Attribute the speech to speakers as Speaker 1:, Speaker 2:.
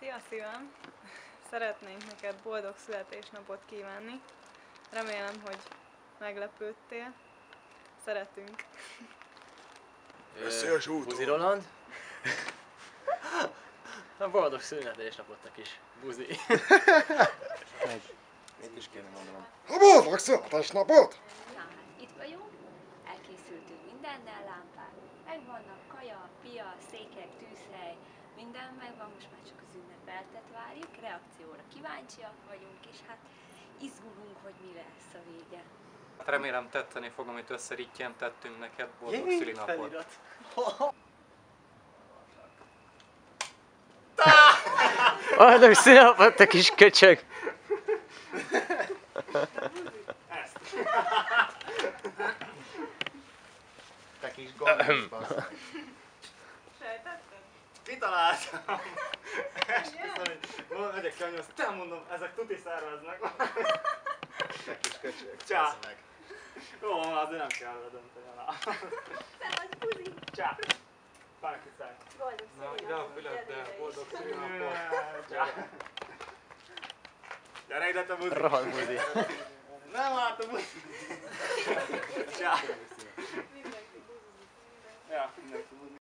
Speaker 1: Szia szívem! Szeretnénk neked boldog születésnapot kívánni. Remélem, hogy meglepődtél. Szeretünk.
Speaker 2: Veszélyes úton!
Speaker 3: Buzi Roland. Na, boldog születésnapot neki is, Buzi.
Speaker 2: Mit is kéne mondanom?
Speaker 4: A boldog születésnapot!
Speaker 5: Na hát itt vagyunk, elkészültünk mindennel, lámpák. Megvannak kaja, pia, székek, tűzhely, minden megvan, most már csak az ünnepeltet várjuk, reakcióra kíváncsiak vagyunk, és hát izgulunk, hogy mi lesz a vége.
Speaker 6: Hát remélem tetszeni fog, amit összerittyen tettünk neked, boldog szülinapot.
Speaker 3: Boldog születésnapot, te kis köcsög!
Speaker 2: Te kis gond, bassz.
Speaker 1: Sejtetted?
Speaker 6: Kitaláltam! Esküszöm, hogy megyek ki anyhoz, te mondom, ezek tuti szerveznek.
Speaker 2: Te kis köcsög,
Speaker 6: Csá.
Speaker 2: bassz meg.
Speaker 6: Jó, azért nem kell dönteni alá.
Speaker 5: Szevasz, Buzi!
Speaker 6: Csá! Párkiszág.
Speaker 5: Boldog
Speaker 6: Na, ide a
Speaker 5: szülinapot!
Speaker 6: fületbe, boldog szülinapot. Csá! Gyere ide, te Buzi!
Speaker 3: Rohadt Buzi.